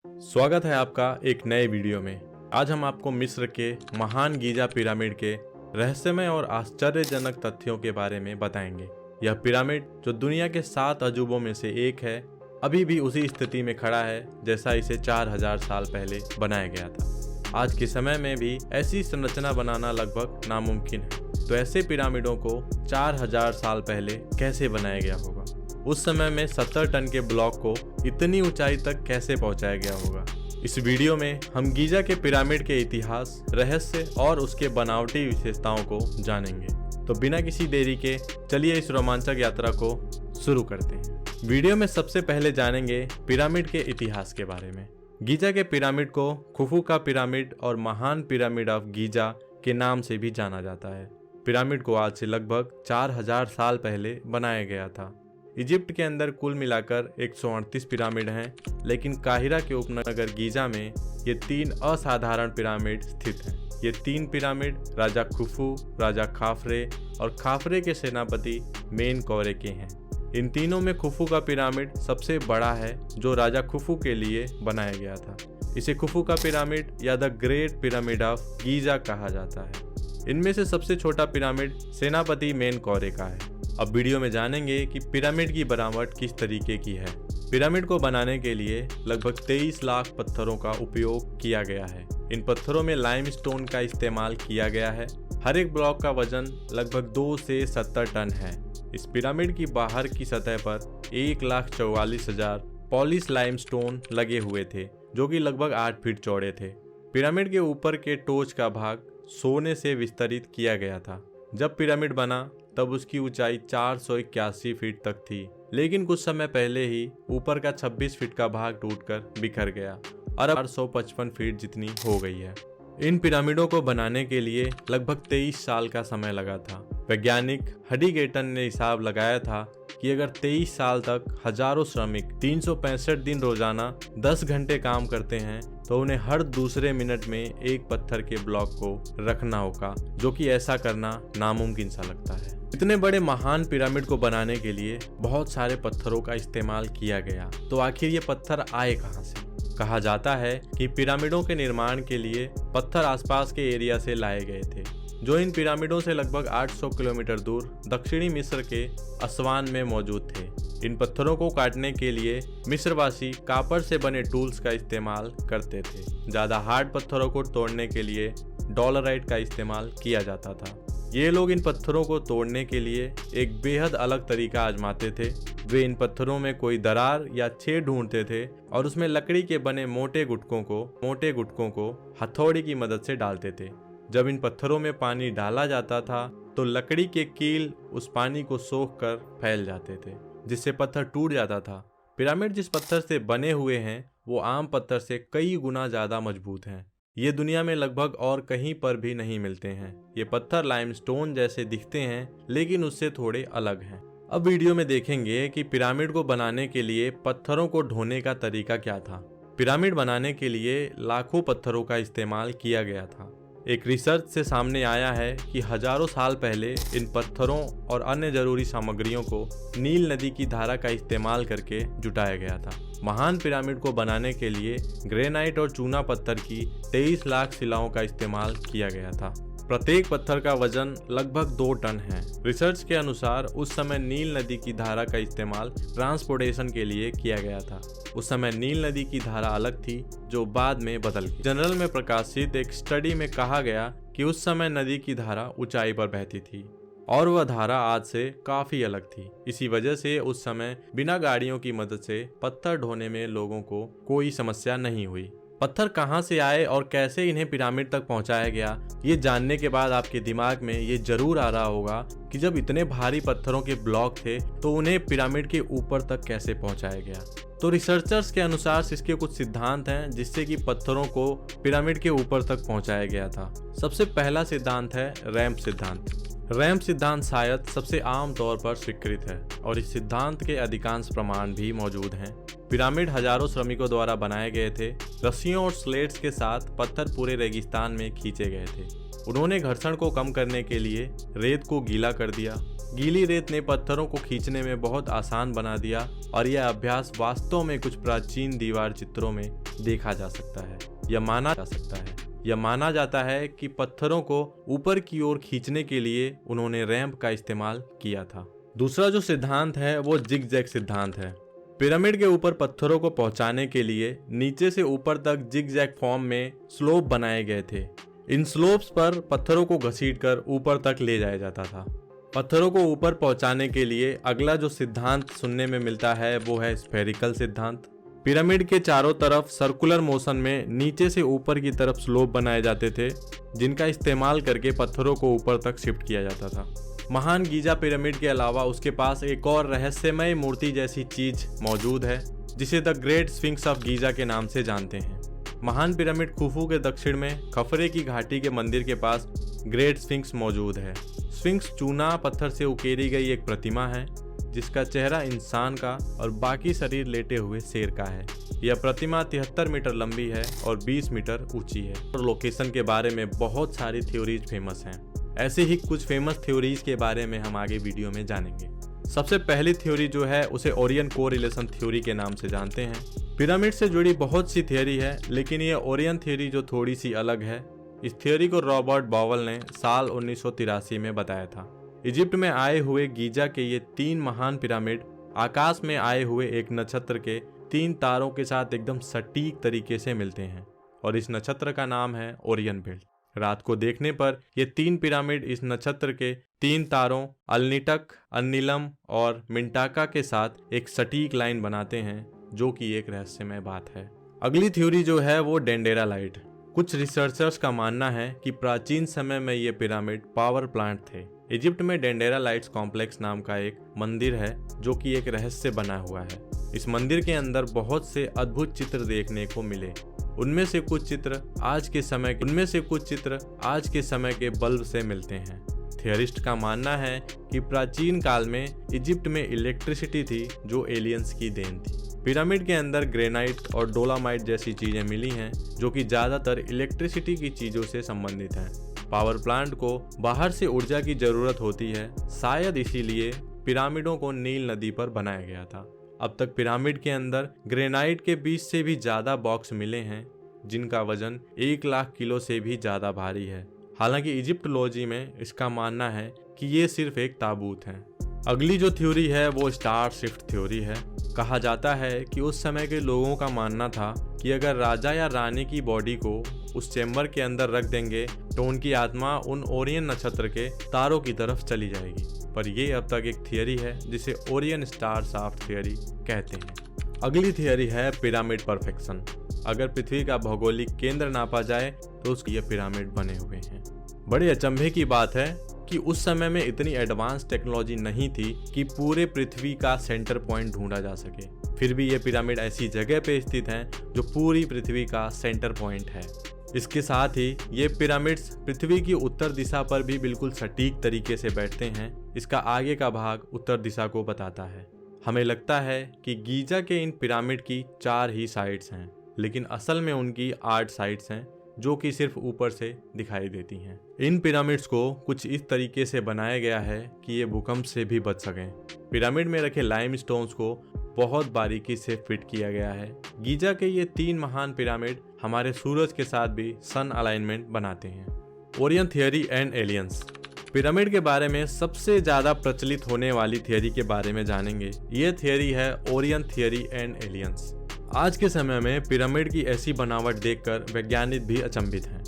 स्वागत है आपका एक नए वीडियो में। आज हम आपको मिस्र के महान गीजा पिरामिड के रहस्यमय और आश्चर्यजनक तथ्यों के बारे में बताएंगे। यह पिरामिड जो दुनिया के 7 अजूबों में से एक है, अभी भी उसी स्थिति में खड़ा है जैसा इसे 4000 साल पहले बनाया गया था। आज के समय में भी ऐसी संरचना बनाना लगभग नामुमकिन है। तो ऐसे पिरामिडों को 4000 साल पहले कैसे बनाया गया होगा? उस समय में 70 टन के ब्लॉक को इतनी ऊंचाई तक कैसे पहुंचाया गया होगा? इस वीडियो में हम गीजा के पिरामिड के इतिहास, रहस्य और उसके बनावटी विशेषताओं को जानेंगे। तो बिना किसी देरी के चलिए इस रोमांचक यात्रा को शुरू करते हैं। वीडियो में सबसे पहले जानेंगे पिरामिड के इतिहास के बारे में। गीजा के पिरामिड को खुफू का पिरामिड और महान पिरामिड ऑफ गीजा के नाम से भी जाना जाता है। पिरामिड को आज से लगभग 4000 साल पहले बनाया गया था। इजिप्ट के अंदर कुल मिलाकर 138 पिरामिड हैं, लेकिन काहिरा के उपनगर गीजा में ये 3 असाधारण पिरामिड स्थित हैं। ये 3 पिरामिड राजा खुफू, राजा खाफरे और खाफरे के सेनापति मेनकौरे के हैं। इन तीनों में खुफू का पिरामिड सबसे बड़ा है, जो राजा खुफू के लिए बनाया गया था। इसे खुफू का पिरामिड या the great pyramid of Giza कहा जाता है। इनमें से सबसे छोटा पिरामिड सेनापति मेनकौरे का है। अब वीडियो में जानेंगे कि पिरामिड की बनावट किस तरीके की है। पिरामिड को बनाने के लिए लगभग 23 लाख पत्थरों का उपयोग किया गया है। इन पत्थरों में लाइमस्टोन का इस्तेमाल किया गया है। हर एक ब्लॉक का वजन लगभग 2 से 70 टन है। इस पिरामिड की बाहर की सतह पर 1,44,000 पॉलिश लाइमस्टोन लगे हुए थे, जो कि लगभग 8 फीट चौड़े थे। पिरामिड के ऊपर के टोच का भाग सोने से विस्तरित किया गया था। जब पिरामिड बना तब उसकी ऊंचाई 481 फीट तक थी, लेकिन कुछ समय पहले ही ऊपर का 26 फीट का भाग टूटकर बिखर गया और अब 455 फीट जितनी हो गई है। इन पिरामिडों को बनाने के लिए लगभग 23 साल का समय लगा था। वैज्ञानिक हडीगेटन ने हिसाब लगाया था कि अगर 23 साल तक हजारों श्रमिक 365 दिन रोजाना 10 घंटे काम करते हैं तो उन्हें हर दूसरे मिनट में एक पत्थर के ब्लॉक को रखना होगा, जो कि ऐसा करना नामुमकिन सा लगता है। इतने बड़े महान पिरामिड को बनाने के लिए बहुत सारे पत्थरों का इस्तेमाल किया गया। तो आखिर ये पत्थर आए कहाँ से? कहा जाता है कि पिरामिडों के निर्माण के लिए पत्थर आसपास के एरिया से लाए गए थे, जो इन पिरामिडों से लगभग 800 किलोमीटर दूर दक्षिणी मिस्र के असवान में मौजूद थे। इन पत्थरों को काटने के लिए मिस्रवासी कापर से बने टूल्स का इस्तेमाल करते थे। ज्यादा हार्ड पत्थरों को तोड़ने के लिए डॉलराइट का इस्तेमाल किया जाता था। ये लोग इन पत्थरों को तोड़ने के लिए एक बेहद अलग तरीका आजमाते थे। वे इन पत्थरों में कोई दरार या छेद ढूंढते थे और उसमें लकड़ी के बने मोटे गुटकों को हथौड़ी की मदद से डालते थे। जब इन पत्थरों में पानी डाला जाता था तो लकड़ी के कील उस पानी को सोख कर फैल जाते थे, जिससे पत्थर टूट जाता था। पिरामिड जिस पत्थर से बने हुए हैं वो आम पत्थर से कई गुना ज्यादा मजबूत हैं। ये दुनिया में लगभग और कहीं पर भी नहीं मिलते हैं। ये पत्थर लाइमस्टोन जैसे दिखते हैं, लेकिन उससे थोड़े अलग हैं। अब वीडियो में देखेंगे कि पिरामिड को बनाने के लिए पत्थरों को ढोने का तरीका क्या था। पिरामिड बनाने के लिए लाखों पत्थरों का इस्तेमाल किया गया था। एक रिसर्च से सामने आया है कि हजारों साल पहले इन पत्थरों और अन्य जरूरी सामग्रियों को नील नदी की धारा का इस्तेमाल करके जुटाया गया था। महान पिरामिड को बनाने के लिए ग्रेनाइट और चूना पत्थर की 23 लाख शिलाओं का इस्तेमाल किया गया था। प्रत्येक पत्थर का वजन लगभग 2 टन है। रिसर्च के अनुसार उस समय नील नदी की धारा का इस्तेमाल ट्रांसपोर्टेशन के लिए किया गया था। उस समय नील नदी की धारा अलग थी, जो बाद में बदल गई। जनरल में प्रकाशित एक स्टडी में कहा गया कि उस समय नदी की धारा ऊंचाई पर बहती थी और वह धारा आज से काफी अलग थी। इसी वजह से उस समय बिना गाड़ियों की मदद से पत्थर ढोने में लोगों को कोई समस्या नहीं हुई। पत्थर कहाँ से आए और कैसे इन्हें पिरामिड तक पहुँचाया गया, ये जानने के बाद आपके दिमाग में ये जरूर आ रहा होगा कि जब इतने भारी पत्थरों के ब्लॉक थे तो उन्हें पिरामिड के ऊपर तक कैसे पहुँचाया गया। तो रिसर्चर्स के अनुसार इसके कुछ सिद्धांत हैं जिससे कि पत्थरों को पिरामिड के ऊपर तक पहुँचाया गया था। सबसे पहला सिद्धांत है रैंप सिद्धांत। रैंप सिद्धांत शायद सबसे आम तौर पर स्वीकृत है और इस सिद्धांत के अधिकांश प्रमाण भी मौजूद हैं। पिरामिड हजारों श्रमिकों द्वारा बनाए गए थे। रस्सियों और स्लेट्स के साथ पत्थर पूरे रेगिस्तान में खींचे गए थे। उन्होंने घर्षण को कम करने के लिए रेत को गीला कर दिया। गीली रेत ने पत्थरों को खींचने में बहुत आसान बना दिया और यह अभ्यास वास्तव में कुछ प्राचीन दीवार चित्रों में देखा जा सकता है या माना जा सकता है। यह माना जाता है कि पत्थरों को ऊपर की ओर खींचने के लिए उन्होंने रैंप का इस्तेमाल किया था। दूसरा जो सिद्धांत है वो जिगजैग सिद्धांत है। पिरामिड के ऊपर पत्थरों को पहुंचाने के लिए नीचे से ऊपर तक जिगजैग फॉर्म में स्लोप बनाए गए थे। इन स्लोप्स पर पत्थरों को घसीटकर ऊपर तक ले जाया जाता था। पत्थरों को ऊपर पहुंचाने के लिए अगला जो सिद्धांत सुनने में मिलता है वो है स्फेरिकल सिद्धांत। पिरामिड के चारों तरफ सर्कुलर मोशन में नीचे से ऊपर की तरफ स्लोप बनाए जाते थे, जिनका इस्तेमाल करके पत्थरों को ऊपर तक शिफ्ट किया जाता था। महान गीजा पिरामिड के अलावा उसके पास एक और रहस्यमय मूर्ति जैसी चीज मौजूद है, जिसे the great sphinx of Giza के नाम से जानते हैं। महान पिरामिड खुफू के दक्षिण में खफरे की घाटी के मंदिर के पास ग्रेट स्फिंक्स मौजूद है। स्फिंक्स चूना पत्थर से उकेरी गई एक प्रतिमा है, जिसका चेहरा इंसान का और बाकी शरीर लेटे हुए शेर का है। यह प्रतिमा 73 मीटर लंबी है और 20 मीटर ऊंची है। और लोकेशन के बारे में बहुत सारी थ्योरीज फेमस हैं। ऐसे ही कुछ फेमस थ्योरीज के बारे में हम आगे वीडियो में जानेंगे। सबसे पहली थ्योरी जो है उसे ओरियन कोरिलेशन थ्योरी के नाम से जानते हैं। पिरामिड से जुड़ी बहुत सी थ्योरी है, लेकिन यह ओरियन थ्योरी जो थोड़ी सी अलग है। इस थ्योरी को रॉबर्ट बॉवल ने साल 1983 में बताया था। इजिप्ट में आए हुए गीजा के ये 3 महान पिरामिड आकाश में आए हुए एक नक्षत्र के 3 तारों के साथ एकदम सटीक तरीके से मिलते हैं और इस नक्षत्र का नाम है ओरियन बेल्ट। रात को देखने पर ये 3 पिरामिड इस नक्षत्र के 3 तारों अलनिटक, अन्नीलम और मिंटाका के साथ एक सटीक लाइन बनाते हैं, जो कि एक रहस्यमय बात है। अगली थ्योरी जो है वो डेंडेरालाइट। कुछ रिसर्चर्स का मानना है कि प्राचीन समय में ये पिरामिड पावर प्लांट थे। इजिप्ट में डेंडेरालाइट्स कॉम्प्लेक्स नाम का एक मंदिर है, जो कि एक रहस्य बना हुआ है। इस मंदिर के अंदर बहुत से अद्भुत चित्र देखने को मिले। उनमें से कुछ चित्र आज के समय के बल्ब से मिलते हैं। थियरिस्ट का मानना है कि प्राचीन काल में इजिप्ट में इलेक्ट्रिसिटी थी, जो एलियंस की देन थी। पिरामिड के अंदर ग्रेनाइट और डोलामाइट जैसी चीजें मिली हैं, जो कि ज्यादातर इलेक्ट्रिसिटी की चीजों से संबंधित हैं। पावर प्लांट को बाहर से ऊर्जा की जरूरत होती है, शायद इसीलिए पिरामिडों को नील नदी पर बनाया गया था। अब तक पिरामिड के अंदर ग्रेनाइट के 20 से भी ज्यादा बॉक्स मिले हैं, जिनका वजन 1 लाख किलो से भी ज्यादा भारी है। हालांकि इजिप्टोलॉजी में इसका मानना है कि ये सिर्फ एक ताबूत है। अगली जो थ्योरी है वो स्टार शिफ्ट थ्योरी है। कहा जाता है कि उस समय के लोगों का मानना था कि अगर राजा या रानी की बॉडी को उस चेम्बर के अंदर रख देंगे तो उनकी आत्मा उन ओरियन नक्षत्र के तारों की तरफ चली जाएगी। पर यह अब तक एक थियरी है, जिसे ओरियन स्टार शाफ्ट थियरी कहते हैं। अगली थियरी है पिरामिड परफेक्शन। अगर पृथ्वी का भौगोलिक केंद्र नापा जाए तो उसके ये पिरामिड बने हुए हैं। बड़े अचंभे की बात है कि उस समय में इतनी एडवांस टेक्नोलॉजी नहीं थी कि पूरे पृथ्वी का सेंटर पॉइंट ढूंढा जा सके। फिर भी ये पिरामिड ऐसी जगह पे स्थित हैं जो पूरी पृथ्वी का सेंटर पॉइंट है। इसके साथ ही ये पिरामिड्स पृथ्वी की उत्तर दिशा पर भी बिल्कुल सटीक तरीके से बैठते हैं। इसका आगे का भाग उत्तर दिशा को बताता है। हमें लगता है कि गीजा के इन पिरामिड की 4 ही साइड्स हैं, लेकिन असल में उनकी 8 साइड्स हैं, जो कि सिर्फ ऊपर से दिखाई देती हैं। इन पिरामिड्स को कुछ इस तरीके से बनाया गया है कि ये भूकंप से भी बच सकें। पिरामिड में रखे लाइमस्टोन्स को बहुत बारीकी से फिट किया गया है। गीजा के ये 3 महान पिरामिड हमारे सूरज के साथ भी सन अलाइनमेंट बनाते हैं। Orion theory and aliens. Pyramid के बारे में सबसे ज्यादा प्रचलित होने वाली थियरी के बारे में जानेंगे। ये थियरी है ओरियन थियरी एंड एलियंस। आज के समय में पिरामिड की ऐसी बनावट देखकर वैज्ञानिक भी अचंभित हैं,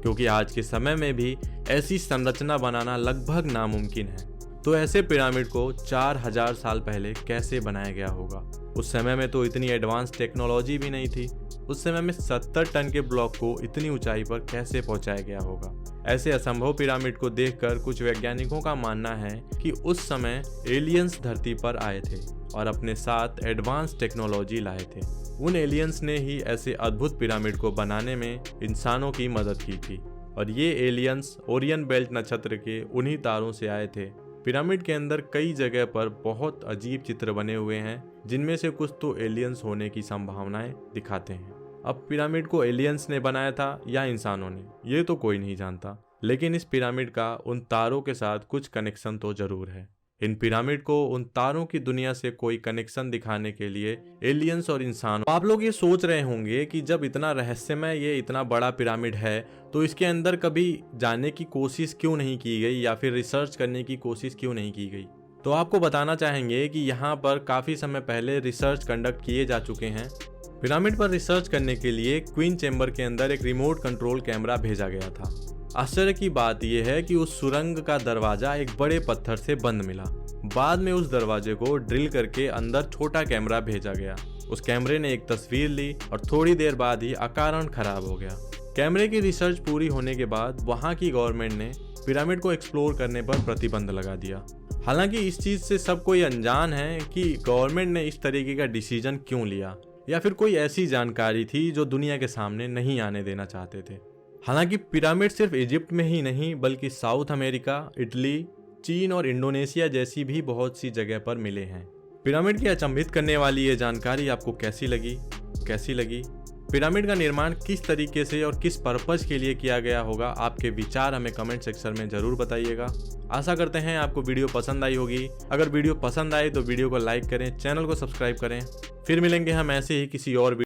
क्योंकि आज के समय में भी ऐसी संरचना बनाना लगभग नामुमकिन है। तो ऐसे पिरामिड को 4000 साल पहले कैसे बनाया गया होगा? उस समय में तो इतनी एडवांस टेक्नोलॉजी भी नहीं थी। उस समय में 70 टन के ब्लॉक को इतनी ऊंचाई पर कैसे पहुंचाया गया होगा? ऐसे असंभव पिरामिड को देखकर कुछ वैज्ञानिकों का मानना है कि उस समय एलियंस धरती पर आए थे और अपने साथ एडवांस टेक्नोलॉजी लाए थे। उन एलियंस ने ही ऐसे अद्भुत पिरामिड को बनाने में इंसानों की मदद की थी और ये एलियंस ओरियन बेल्ट नक्षत्र के उन्हीं तारों से आए थे। पिरामिड के अंदर कई जगह पर बहुत अजीब चित्र बने हुए हैं, जिनमें से कुछ तो एलियंस होने की संभावनाएं दिखाते हैं। अब पिरामिड को एलियंस ने बनाया था या इंसानों ने, ये तो कोई नहीं जानता, लेकिन इस पिरामिड का उन तारों के साथ कुछ कनेक्शन तो जरूर है। इन पिरामिड को उन तारों की दुनिया से कोई कनेक्शन दिखाने के लिए एलियंस और इंसान। आप लोग ये सोच रहे होंगे कि जब इतना रहस्यमय ये इतना बड़ा पिरामिड है तो इसके अंदर कभी जाने की कोशिश क्यों नहीं की गई या फिर रिसर्च करने की कोशिश क्यों नहीं की गई। तो आपको बताना चाहेंगे कि यहाँ पर काफी समय पहले रिसर्च कंडक्ट किए जा चुके हैं। पिरामिड पर रिसर्च करने के लिए क्वीन चेंबर के अंदर एक रिमोट कंट्रोल कैमरा भेजा गया था। आश्चर्य की बात यह है कि उस सुरंग का दरवाजा एक बड़े पत्थर से बंद मिला। बाद में उस दरवाजे को ड्रिल करके अंदर छोटा कैमरा भेजा गया। उस कैमरे ने एक तस्वीर ली और थोड़ी देर बाद ही अकारण खराब हो गया। कैमरे की रिसर्च पूरी होने के बाद वहां की गवर्नमेंट ने पिरामिड को एक्सप्लोर करने पर प्रतिबंध लगा दिया। हालांकि इस चीज से सब कोई अनजान है कि गवर्नमेंट ने इस तरीके का डिसीजन क्यों लिया, या फिर कोई ऐसी जानकारी थी जो दुनिया के सामने नहीं आने देना चाहते थे। हालांकि पिरामिड सिर्फ इजिप्ट में ही नहीं बल्कि साउथ अमेरिका, इटली, चीन और इंडोनेशिया जैसी भी बहुत सी जगह पर मिले हैं। पिरामिड की अचंभित करने वाली ये जानकारी आपको कैसी लगी? पिरामिड का निर्माण किस तरीके से और किस पर्पज के लिए किया गया होगा, आपके विचार हमें कमेंट सेक्शन में जरूर बताइएगा। आशा करते हैं आपको वीडियो पसंद आई होगी। अगर वीडियो पसंद आए तो वीडियो को लाइक करें, चैनल को सब्सक्राइब करें। फिर मिलेंगे हम ऐसे ही किसी और